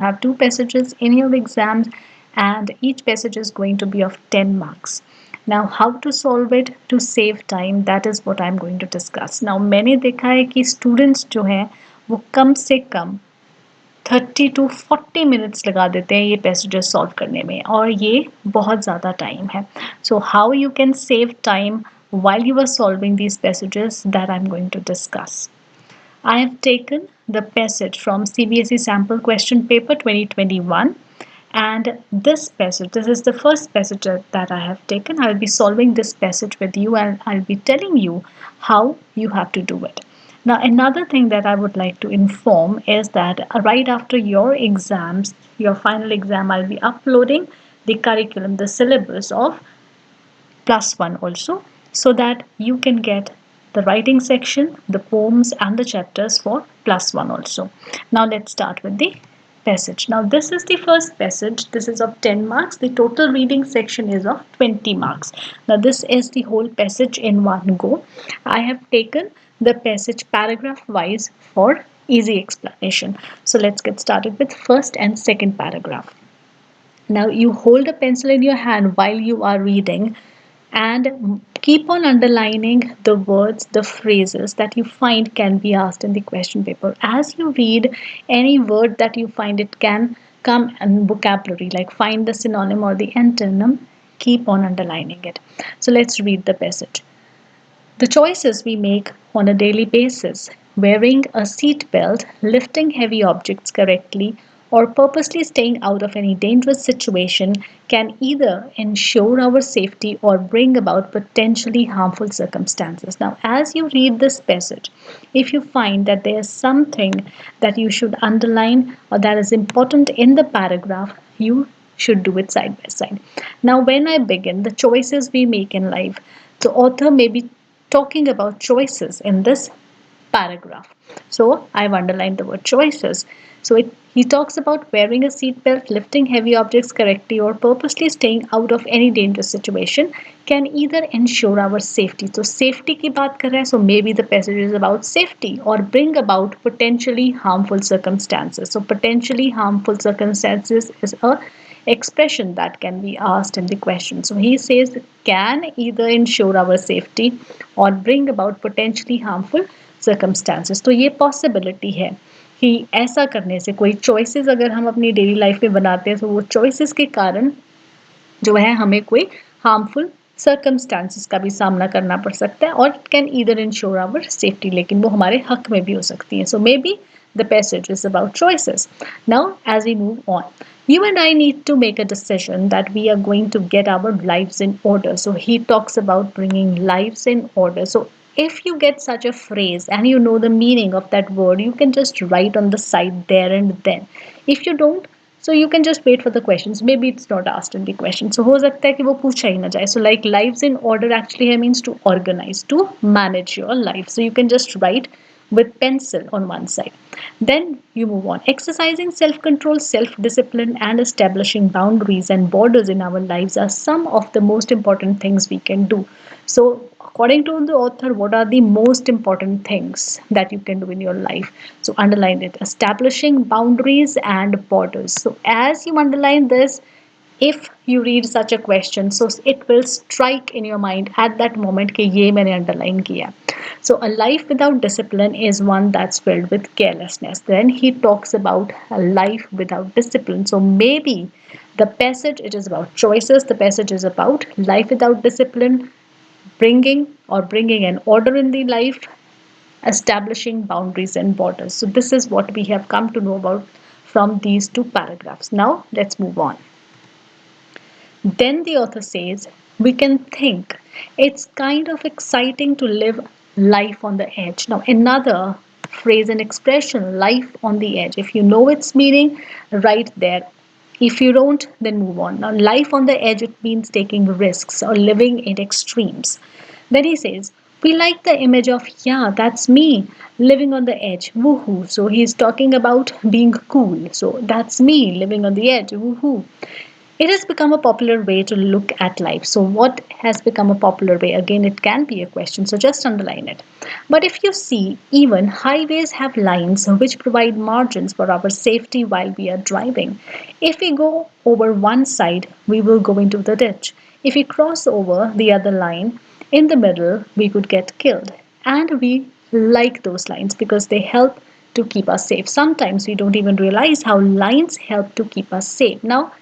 have two passages in your exams, and each passage is going to be of 10 marks. Now, how to solve it to save time, that is what I'm going to discuss. Now, मैंने देखा है कि students जो हैं वो कम से कम 30 to 40 minutes लगा देते हैं ये passages solve करने में, और ये बहुत ज़्यादा time है. So how you can save time while you are solving these passages, that I'm going to discuss. I have taken the passage from CBSE Sample Question Paper 2021, and this is the first passage that I have taken. I'll be solving this passage with you, and I'll be telling you how you have to do it. Now, another thing that I would like to inform is that right after your exams, your final exam, I'll be uploading the curriculum, the syllabus of plus one also, so that you can get the writing section, the poems, and the chapters for plus one also. Now, let's start with the passage. Now, this is the first passage. This is of 10 marks. The total reading section is of 20 marks. Now, this is the whole passage in one go. I have taken the passage paragraph wise for easy explanation. So, let's get started with first and second paragraph. Now, you hold a pencil in your hand while you are reading and keep on underlining the words, the phrases that you find can be asked in the question paper. As you read any word that you find, it can come in vocabulary, like find the synonym or the antonym, keep on underlining it. So let's read the passage. The choices we make on a daily basis, wearing a seat belt, lifting heavy objects correctly, or purposely staying out of any dangerous situation, can either ensure our safety or bring about potentially harmful circumstances. Now, as you read this passage, if you find that there is something that you should underline or that is important in the paragraph, you should do it side by side. Now, when I begin, the choices we make in life, the author may be talking about choices in this paragraph. So I've underlined the word choices. So he talks about wearing a seatbelt, lifting heavy objects correctly, or purposely staying out of any dangerous situation can either ensure our safety. So safety की बात कर रहा है. So maybe the passage is about safety, or bring about potentially harmful circumstances. So potentially harmful circumstances is a expression that can be asked in the question. So he says can either ensure our safety or bring about potentially harmful circumstances. तो ये possibility है कि ऐसा करने से कोई choices अगर हम अपनी daily life में बनाते हैं तो वो choices के कारण जो है हमें कोई harmful circumstances का भी सामना करना पड़ सकता है, और it can either ensure our safety, लेकिन वो हमारे हक में भी हो सकती है. So maybe the passage is about choices. Now, as we move on, you and I need to make a decision that we are going to get our lives in order. So he talks about bringing lives in order. So if you get such a phrase and you know the meaning of that word, you can just write on the side there and then. If you don't, so you can just wait for the questions. Maybe it's not asked in the question. So हो सकता है कि वो पूछा ही ना जाए. So like lives in order actually here means to organize, to manage your life. So you can just write with pencil on one side. Then you move on. Exercising self control, self discipline, and establishing boundaries and borders in our lives are some of the most important things we can do. So, according to the author, what are the most important things that you can do in your life? So, underline it. Establishing boundaries and borders. So, as you underline this, if you read such a question, so it will strike in your mind at that moment कि ये मैंने underline किया. So a life without discipline is one that's filled with carelessness. Then he talks about a life without discipline. So maybe the passage, it is about choices. The passage is about life without discipline, bringing an order in the life, establishing boundaries and borders. So this is what we have come to know about from these two paragraphs. Now let's move on. Then the author says, we can think it's kind of exciting to live life on the edge. Now, another phrase and expression, life on the edge. If you know its meaning, write there. If you don't, then move on. Now, life on the edge, it means taking risks or living in extremes. Then he says, we like the image of, yeah, that's me living on the edge, woohoo. So he's talking about being cool. So that's me living on the edge, woohoo. It has become a popular way to look at life. So, what has become a popular way? Again, it can be a question, so just underline it. But if you see, even highways have lines which provide margins for our safety while we are driving. If we go over one side, we will go into the ditch. If we cross over the other line in the middle, we could get killed. And we like those lines because they help to keep us safe. Sometimes we don't even realize how lines help to keep us safe. Now,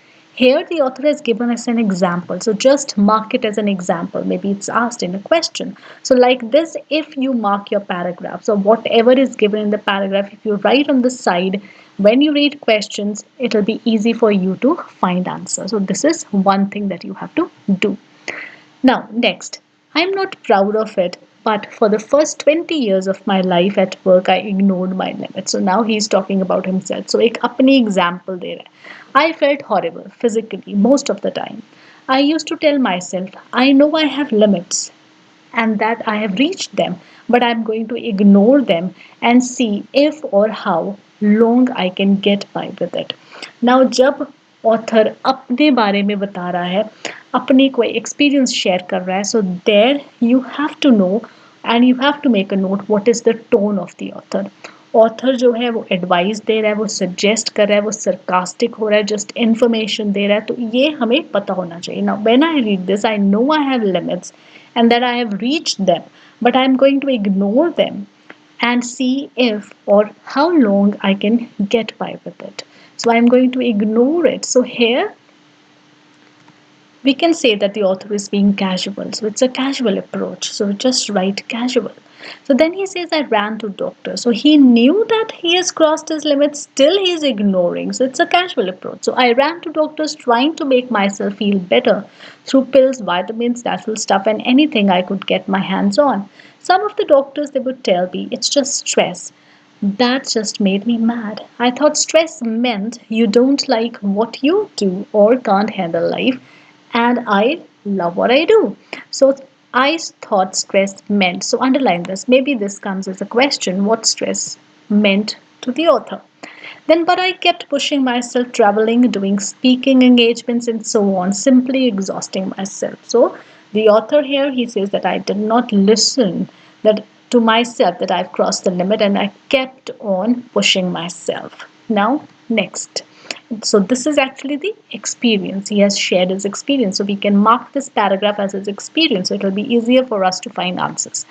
here the author has given us an example. So just mark it as an example. Maybe it's asked in a question. So like this, if you mark your paragraph, so whatever is given in the paragraph, if you write on the side, when you read questions, it'll be easy for you to find answers. So this is one thing that you have to do. Now, next, I'm not proud of it, but for the first 20 years of my life at work, I ignored my limits. So now he's talking about himself. So एक अपनी example दे रहा है. I felt horrible physically most of the time. I used to tell myself, I know I have limits and that I have reached them, but I'm going to ignore them and see if or how long I can get by with it. Now, जब author अपने बारे में बता रहा है, अपने कोई experience share कर रहा है, so there you have to know and you have to make a note what is the tone of the author. Author जो है वो एडवाइस दे रहा है, वो सजेस्ट कर रहा है, वो सरकास्टिक हो रहा है, जस्ट इन्फॉर्मेशन दे रहा है, तो ये हमें पता होना चाहिए. Now when I read this, I know I have limits and that I have reached them, but I am going to ignore them and see if or how long I can get by with it. So I am going to ignore it. So here we can say that the author is being casual. So it's a casual approach. So just write casual. So then he says, I ran to doctor. So he knew that he has crossed his limits, still he is ignoring. So it's a casual approach. So I ran to doctors trying to make myself feel better through pills, vitamins, natural stuff, and anything I could get my hands on. Some of the doctors, they would tell me, it's just stress. That just made me mad. I thought stress meant you don't like what you do or can't handle life, and I love what I do. So I thought stress meant, so underline this. Maybe this comes as a question what stress meant to the author. Then, but I kept pushing myself, traveling, doing speaking engagements, and so on, simply exhausting myself. So, the author here he says that I did not listen that to myself that I've crossed the limit, and I kept on pushing myself. Now, next. So this is actually the experience. He has shared his experience. So we can mark this paragraph as his experience. So it will be easier for us to find answers.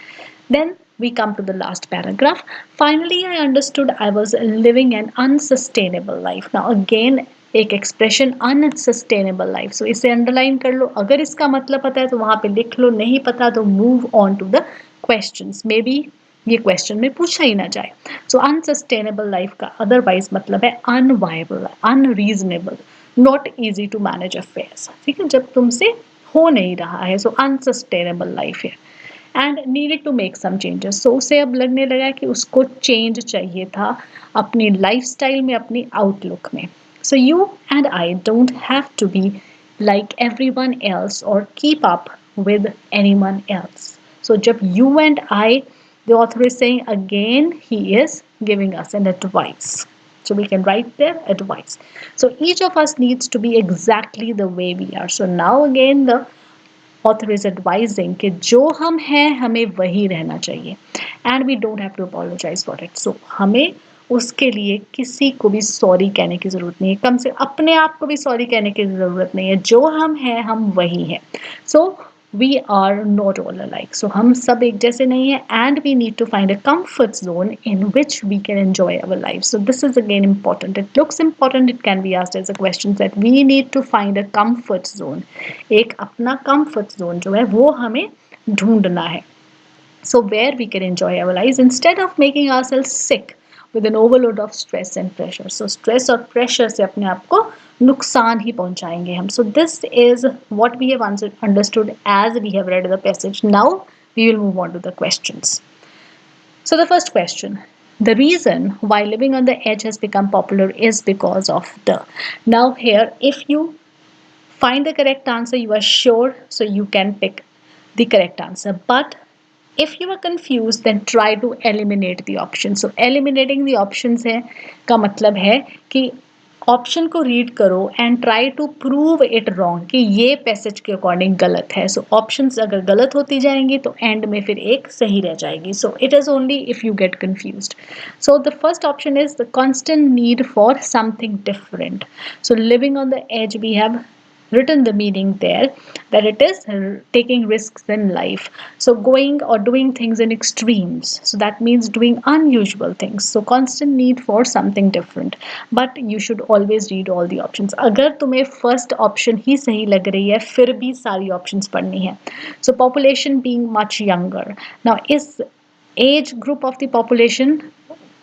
Then we come to the last paragraph. Finally, I understood I was living an unsustainable life. Now again, एक expression unsustainable life. सो इसे underline कर लो. अगर इसका मतलब पता है तो वहां पे लिख लो, नहीं पता तो move on to the questions. Maybe ये क्वेश्चन में पूछा ही ना जाए. सो अनसस्टेनेबल लाइफ का अदरवाइज मतलब है unviable, unreasonable, not easy to manage affairs. ठीक है, जब तुमसे हो नहीं रहा है. सो अनसस्टेनेबल लाइफ है and needed to make some changes. So उसे अब लगने लगा कि उसको चेंज चाहिए था अपनी लाइफस्टाइल में, अपनी आउटलुक में. So you and I don't have to be like everyone else or keep up with anyone else. So jab you and I, the author is saying again, he is giving us an advice. So we can write there advice. So each of us needs to be exactly the way we are. So now again the author is advising कि जो हम हैं हमें वही रहना चाहिए and we don't have to apologize for it. So हमें उसके लिए किसी को भी सॉरी कहने की ज़रूरत नहीं है, कम से अपने आप को भी सॉरी कहने की ज़रूरत नहीं है. जो हम हैं हम वही हैं. सो we are not all alike. So हम सब एक जैसे नहीं हैं and we need to find a comfort zone in which we can enjoy our lives. So this is again important. It looks important. It can be asked as a question that we need to find a comfort zone. एक अपना comfort zone जो है वो हमें ढूंढना है. So where we can enjoy our lives instead of making ourselves sick with an overload of stress and pressure. So stress और pressure से अपने आप को नुकसान ही पहुंचाएंगे हम. So this is what we have understood as we have read the passage. Now we will move on to the questions. So the first question. The reason why living on the edge has become popular is because of the. Now here if you find the correct answer, you are sure, so you can pick the correct answer. But if you are confused, then try to eliminate the options. So eliminating the options है का मतलब है कि option को read करो and try to prove it wrong कि ये passage के अकॉर्डिंग गलत है. सो ऑप्शंस अगर गलत होती जाएंगी तो एंड में फिर एक सही रह जाएगी. So it is only if you get confused. So the first option is the constant need for something different. So living on the edge we have written the meaning there, that it is taking risks in life, so going or doing things in extremes, so that means doing unusual things, so constant need for something different. But you should always read all the options. अगर तुम्हें first option ही सही लग रही है फिर भी सारी options पढ़नी है. So population being much younger, now is age group of the population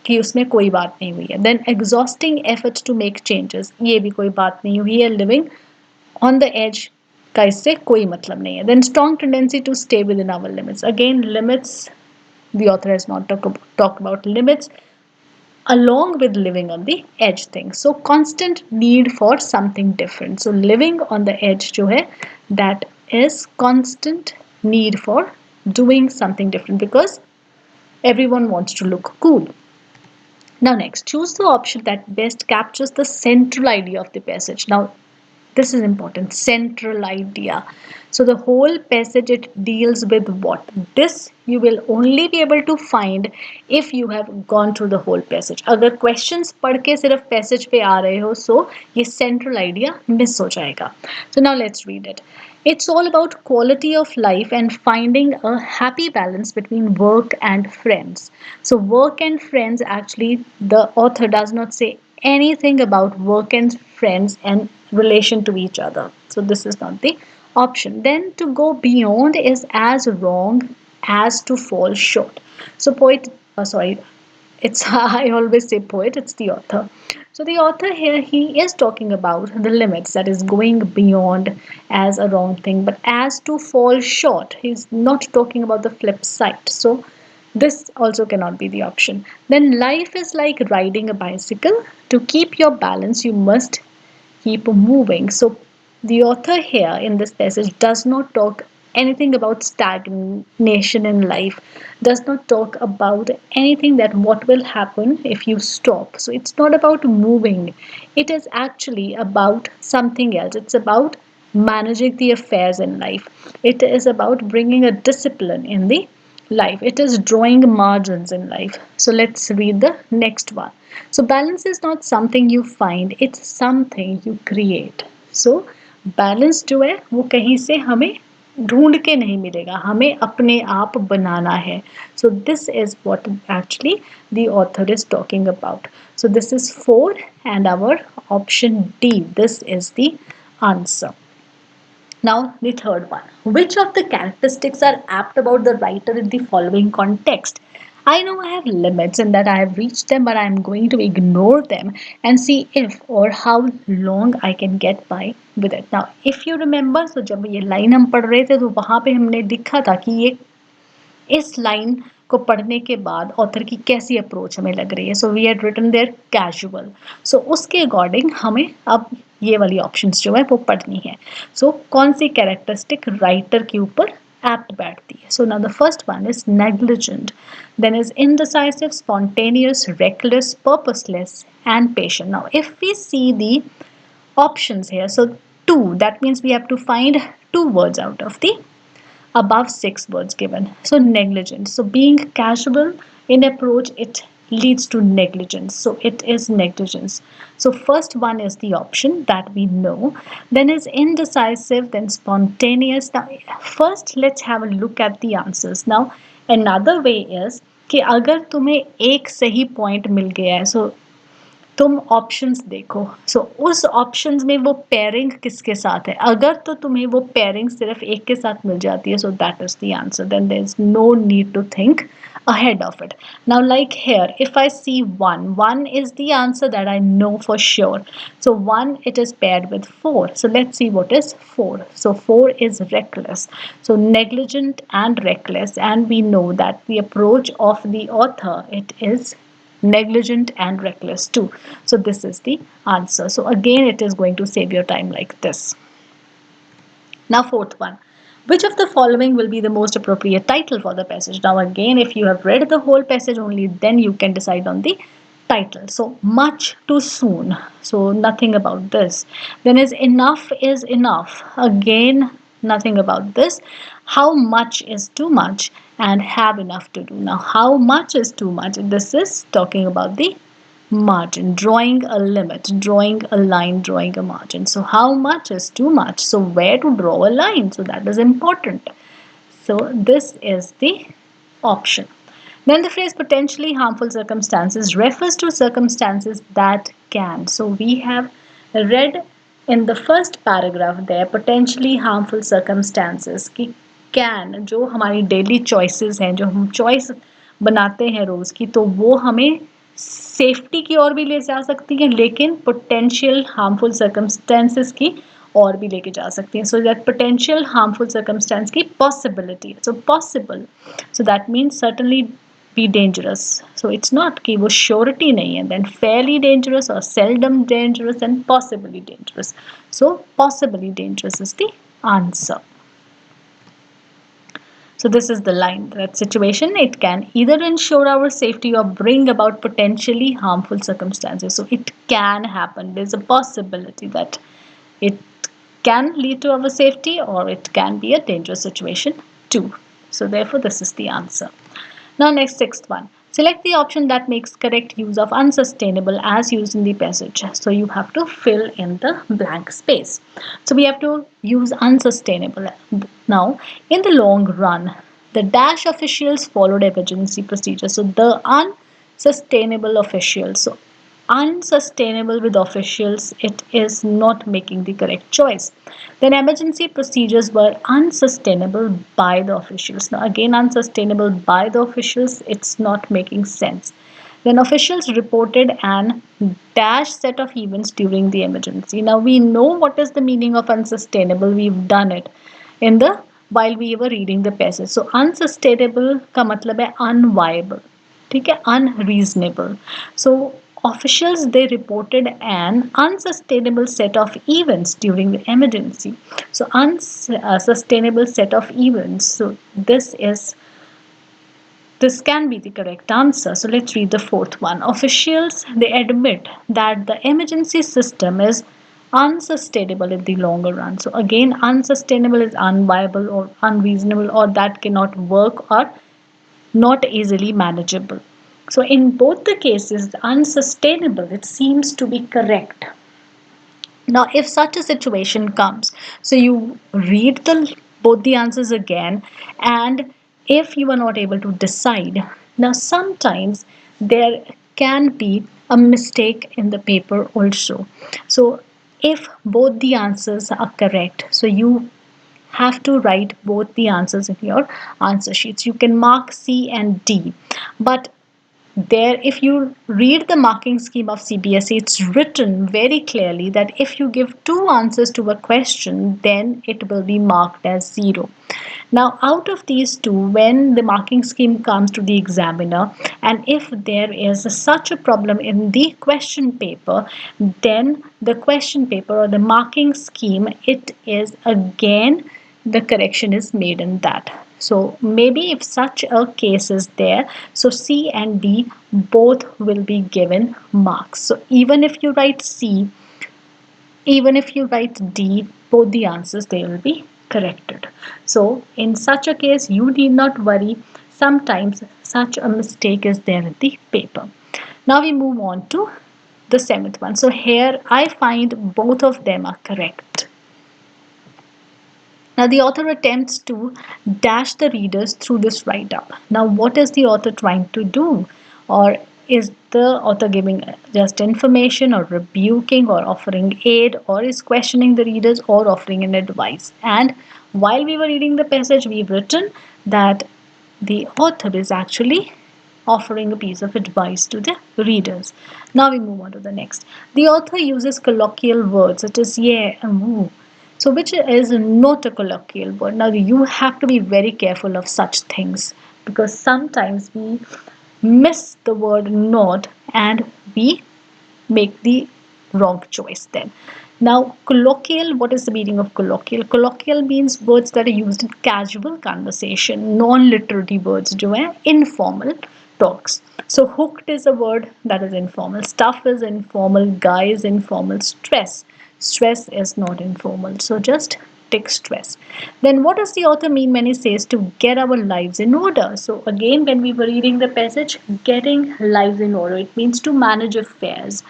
कि उसमें कोई बात नहीं हुई है. Then exhausting efforts to make changes, ये भी कोई बात नहीं हुई है. लिविंग ऑन द एज का इससे कोई मतलब नहीं है. Then strong tendency to stay within our limits, again limits the author has not talk about limits along with living on the edge thing. So constant need for something different. So living on the edge जो है that is constant need for doing something different because everyone wants to look cool. Now next, choose the option that best captures the central idea of the passage. Now this is important, central idea. So the whole passage, it deals with what? This you will only be able to find if you have gone through the whole passage. अगर questions पढ़ के सिर्फ passage पे आ रहे हो so ये central idea miss हो जाएगा. So now let's read it. It's all about quality of life and finding a happy balance between work and friends. So work and friends, actually the author does not say anything about work and friends and relation to each other. So this is not the option. Then to go beyond is as wrong as to fall short. So poet, sorry, it's I always say poet, it's the author. So the author here, he is talking about the limits, that is going beyond as a wrong thing, but as to fall short, he's not talking about the flip side. So this also cannot be the option. Then life is like riding a bicycle. To keep your balance, you must keep moving. So the author here in this passage does not talk anything about stagnation in life, does not talk about anything that what will happen if you stop. So it's not about moving, it is actually about something else. It's about managing the affairs in life, it is about bringing a discipline in the life, it is drawing margins in life. So let's read the next one. So balance is not something you find, it's something you create. So balance जो है वो कहीं से हमें ढूंढ के नहीं मिलेगा, हमें अपने आप बनाना है. So this is what actually the author is talking about. So this is 4 and our option D, this is the answer. Now the third one, which of the characteristics are apt about the writer in the following context? I know I have limits and that I have reached them, but I am going to ignore them and see if or how long I can get by with it. Now, if you remember, so जब ये line हम पढ़ रहे थे तो वहाँ पे हमने लिखा था कि ये इस लाइन को पढ़ने के बाद ऑथर की कैसी अप्रोच हमें लग रही है. So we had written there casual. So उसके अकॉर्डिंग हमें अब ये वाली ऑप्शंस जो है वो पढ़नी है. सो कौन सी कैरेक्टरिस्टिक राइटर के ऊपर apt बैठती है. So now the first one is negligent, then is indecisive, spontaneous, reckless, purposeless and patient. Now if we see the options here, so 2, that means we have to find 2 words out of the above 6 words given. So negligent, so being casual in approach, it leads to negligence, so it is negligence. So first one is the option that we know. Then is indecisive, then spontaneous. Now first let's have a look at the answers. Now another way is कि अगर तुम्हें एक सही point मिल गया है, सो तुम options देखो. सो उस ऑप्शंस में वो पेयरिंग किसके साथ है, अगर तो तुम्हें वो पेयरिंग सिर्फ एक के साथ मिल जाती है, so that is the answer. Then there is no need to think ahead of it. Now like here, if I see 1 is the answer that I know for sure. So 1, it is paired with 4. So let's see what is 4. So 4 is reckless. So negligent and reckless, and we know that the approach of the author, it is negligent and reckless too. So this is the answer. So again, it is going to save your time like this. Now fourth one, which of the following will be the most appropriate title for the passage? Now again, if you have read the whole passage only, then you can decide on the title. So much too soon. So nothing about this. Then is enough. Again, nothing about this. How much is too much and have enough to do. Now, how much is too much? This is talking about the margin, drawing a limit, drawing a line, drawing a margin. So how much is too much? So where to draw a line? So that is important. So this is the option. Then the phrase potentially harmful circumstances refers to circumstances that can. So we have read in the first paragraph there potentially harmful circumstances कि can जो हमारी daily choices हैं जो हम choice बनाते हैं रोज की तो वो हमें सेफ्टी की ओर भी ले जा सकती है लेकिन पोटेंशियल हार्मफुल सर्कमस्टेंसेस की और भी लेके जा सकती हैं so that potential harmful circumstance की possibility so possible so that means certainly be dangerous. So it's not कि वो surety नहीं है. Then fairly dangerous or seldom dangerous and possibly dangerous. So possibly dangerous is the answer. So this is the line. That situation, it can either ensure our safety or bring about potentially harmful circumstances. So it can happen. There's a possibility that it can lead to our safety or it can be a dangerous situation too. So therefore this is the answer. Now next sixth one. Select the option that makes correct use of unsustainable as used in the passage. So you have to fill in the blank space. So we have to use unsustainable. Now in the long run, the dash officials followed emergency procedures. So the unsustainable officials. So unsustainable with officials, it is not making the correct choice. Then emergency procedures were unsustainable by the officials. Now again unsustainable by the officials, it's not making sense. Then officials reported an dash set of events during the emergency. Now we know what is the meaning of unsustainable. We've done it in the while we were reading the passage. So unsustainable का मतलब है unviable. ठीक है unreasonable. So officials they reported an unsustainable set of events during the emergency. So unsustainable set of events. So this can be the correct answer. So let's read the fourth one. Officials they admit that the emergency system is unsustainable in the longer run. So again unsustainable is unviable or unreasonable or that cannot work or not easily manageable. So in both the cases, unsustainable, it seems to be correct. Now, if such a situation comes, so you read both the answers again, and if you are not able to decide, now sometimes there can be a mistake in the paper also. So if both the answers are correct, so you have to write both the answers in your answer sheets. You can mark C and D, but there if you read the marking scheme of CBSE, it's written very clearly that if you give two answers to a question, then it will be marked as 0. Now out of these two, when the marking scheme comes to the examiner and if there is such a problem in the question paper, then the question paper or the marking scheme, it is again the correction is made in that. So maybe if such a case is there, so C and D both will be given marks. So even if you write C, even if you write D, both the answers they will be corrected. So in such a case, you need not worry. Sometimes such a mistake is there in the paper. Now we move on to the seventh one. So here I find both of them are correct. Now, the author attempts to dash the readers through this write up. Now, what is the author trying to do? Or is the author giving just information or rebuking or offering aid or is questioning the readers or offering an advice? And while we were reading the passage, we've written that the author is actually offering a piece of advice to the readers. Now we move on to the next. The author uses colloquial words such as yeah and woo. So which is not a colloquial word. Now you have to be very careful of such things because sometimes we miss the word not and we make the wrong choice then. Now colloquial, what is the meaning of colloquial? Colloquial means words that are used in casual conversation, non-literary words जो हैं informal talks. So hooked is a word that is informal. Stuff is informal. Guy is informal. Stress is not informal. So just tick stress. Then what does the author mean when he says to get our lives in order? So again, when we were reading the passage, getting lives in order, it means to manage affairs.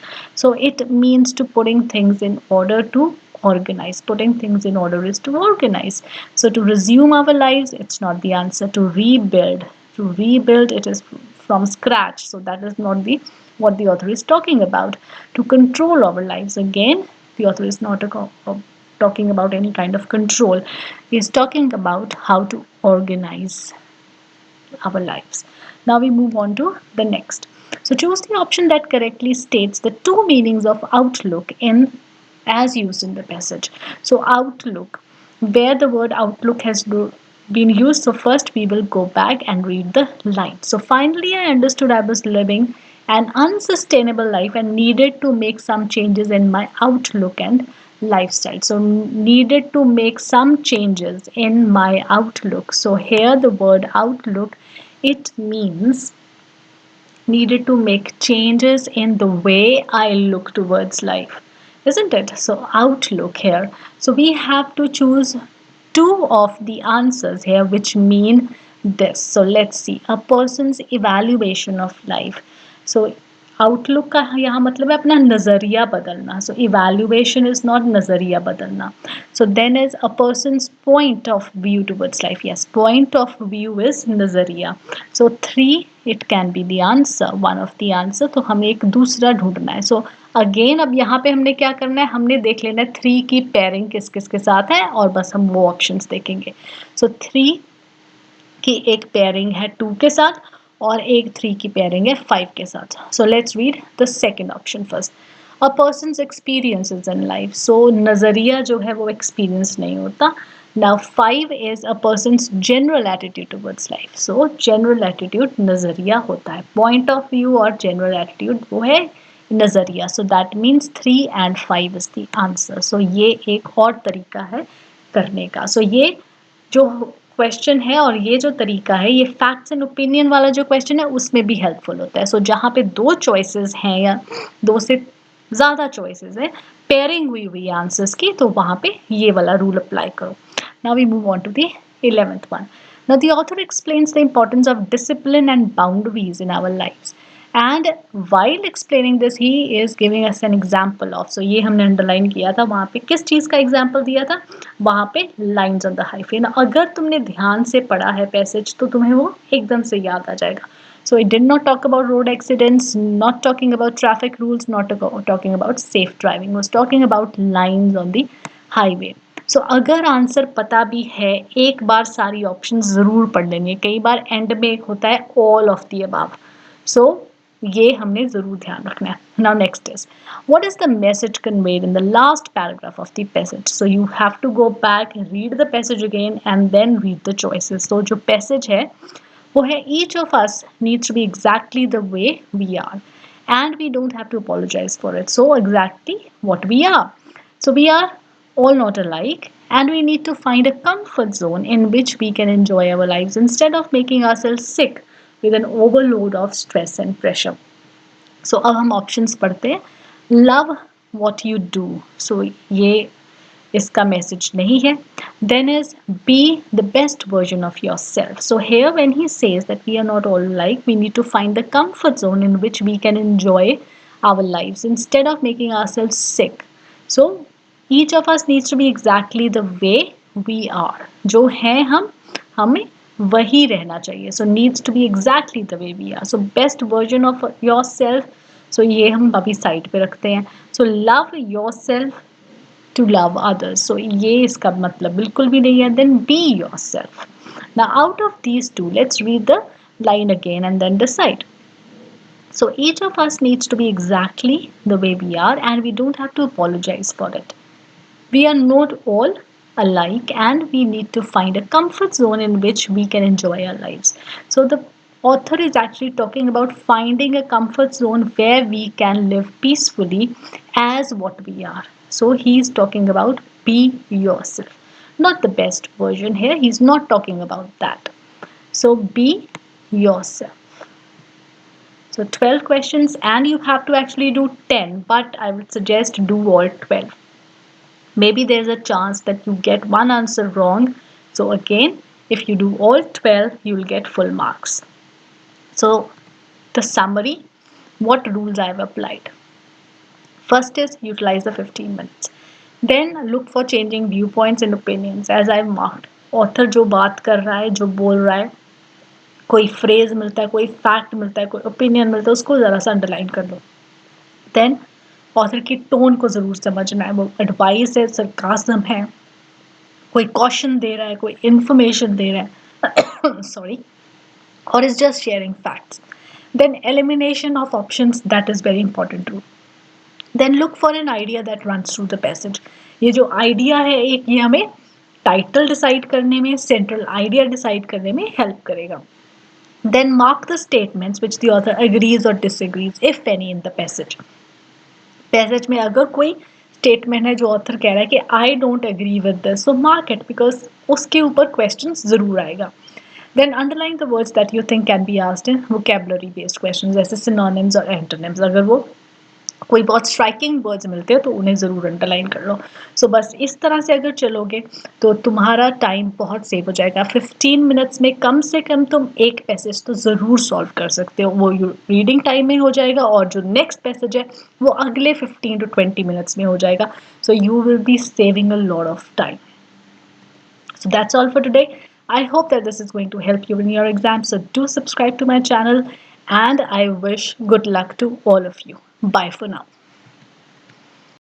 So it means to putting things in order, to organize. Putting things in order is to organize. So to resume our lives, it's not the answer. To rebuild, it is from scratch. So that is not the what the author is talking about. To control our lives, again, the author is not talking about any kind of control. He is talking about how to organize our lives. Now we move on to the next. So choose the option that correctly states the two meanings of outlook in as used in the passage. So outlook, where the word outlook has been used. So first we will go back and read the line. So finally I understood I was living an unsustainable life and needed to make some changes in my outlook and lifestyle. So needed to make some changes in my outlook. So here the word outlook, it means needed to make changes in the way I look towards life, isn't it? So, outlook here. So, we have to choose two of the answers here which mean this. So, let's see a person's evaluation of life. So, outlook का यहाँ मतलब है अपना नज़रिया बदलना. सो evaluation is not नज़रिया बदलना. So then is a person's point of view towards life. Yes, point of view is नज़रिया. सो 3 it can be the answer, one of the answer. तो हमें एक दूसरा ढूंढना है. सो अगेन अब यहाँ पे हमने क्या करना है, हमने देख लेना है 3 की पेयरिंग किस किस के साथ है और बस हम वो ऑप्शंस देखेंगे. सो 3 की एक पेयरिंग है 2 के साथ और एक 3 की पेयरिंग है 5 के साथ. So let's read the second option first. A person's experiences in life. So नज़रिया जो है वो एक्सपीरियंस नहीं होता. Now 5 is a person's general attitude towards life. So general attitude नज़रिया होता है. पॉइंट ऑफ व्यू और जनरल एटीट्यूड वो है नज़रिया. So that means 3 and 5 is the answer. So ये एक और तरीका है करने का. सो ये जो क्वेश्चन है और ये जो तरीका है, ये फैक्ट्स एंड ओपिनियन वाला जो क्वेश्चन है उसमें भी हेल्पफुल होता है. सो जहाँ पे 2 चॉइसेस हैं या 2 से ज़्यादा चॉइसेस है पेयरिंग हुई हुई आंसर्स की, तो वहाँ पे ये वाला रूल अप्लाई करो. Now we move on to the 11th one. Now the author explains the importance of discipline and boundaries in our lives. And while explaining this, he is giving us an example of. So ये हमने underline किया था, वहाँ पे किस चीज़ का example दिया था, वहाँ पे लाइन्स ऑन द हाईफे. अगर तुमने ध्यान से पढ़ा है पैसेज तो तुम्हें वो एकदम से याद आ जाएगा. So it did not talk about road accidents, not talking about traffic rules, not talking about safe driving. It was talking about lines on the highway. सो अगर आंसर पता भी है, एक बार सारी ऑप्शन ज़रूर पढ़ लेनी है. कई बार एंड में एक होता है all of the above. So ये हमने ज़रूर ध्यान रखना है. Now next is what is the message conveyed in the last paragraph of the passage. So you have to go back, read the passage again and then read the choices. तो जो passage है वो है each of us needs to be exactly the way we are and we don't have to apologize for it. So exactly what we are. So we are all not alike, and we need to find a comfort zone in which we can enjoy our lives instead of making ourselves sick with an overload of stress and pressure. So अब हम options पढ़ते हैं. Love what you do. So ये इसका message नहीं है. Then is be the best version of yourself. So here when he says that we are not all alike, we need to find the comfort zone in which we can enjoy our lives instead of making ourselves sick. So each of us needs to be exactly the way we are. जो हैं हम, हमें वही रहना चाहिए. So needs to be exactly the way we are. So best version of yourself. So ये हम अभी साइड पे रखते हैं. So love yourself to love others. So ये इसका मतलब बिल्कुल भी नहीं है. Then be yourself. Now out of these two, let's read the line again and then decide. So each of us needs to be exactly the way we are and we don't have to apologize for it. We are not all alike and we need to find a comfort zone in which we can enjoy our lives. So the author is actually talking about finding a comfort zone where we can live peacefully as what we are. So he's talking about be yourself. Not the best version here. He's not talking about that. So be yourself. So 12 questions, and you have to actually do 10, but I would suggest do all 12. Maybe there's a chance that you get one answer wrong. So again, if you do all 12, you will get full marks. So the summary, what rules I have applied. First is utilize the 15 minutes. Then look for changing viewpoints and opinions as I've marked. Author जो बात कर रहा है, जो बोल रहा है, कोई फ्रेज मिलता है, कोई फैक्ट मिलता है, कोई ओपिनियन मिलता है, उसको ज़रा सा अंडरलाइन कर लो. देन ऑथर की टोन को ज़रूर समझना है, वो एडवाइस है, सरकाजम है, कोई कॉशन दे रहा है, कोई इंफॉर्मेशन दे रहा है, sorry, or is just sharing facts. Then elimination of options, that is very important too. Then look for an idea that runs through the passage. ये जो आइडिया है एक, ये हमें टाइटल डिसाइड करने में, सेंट्रल आइडिया डिसाइड करने में हेल्प करेगा. Then mark the statements which the author agrees or disagrees, if any, in the passage. Passage में अगर कोई स्टेटमेंट है जो ऑथर कह रहा है कि I don't agree with this, so mark it, because उसके ऊपर क्वेश्चन जरूर आएगा. Then underline the words that you think can be asked in vocabulary based question, जैसे सिनोनिम्स और एंटोनिम्स. अगर वो कोई बहुत स्ट्राइकिंग वर्ड्स मिलते हैं तो उन्हें ज़रूर अंडरलाइन कर लो. सो बस इस तरह से अगर चलोगे तो तुम्हारा टाइम बहुत सेव हो जाएगा. 15 मिनट्स में कम से कम तुम एक पैसेज तो ज़रूर सॉल्व कर सकते हो. वो रीडिंग टाइम में हो जाएगा और जो नेक्स्ट पैसेज है वो अगले 15 to 20 मिनट्स में हो जाएगा. So you will be saving a lot of time. So that's all for today. I hope that this is going to help you in your exam. So do subscribe to my channel and I wish good luck to all of you. Bye for now.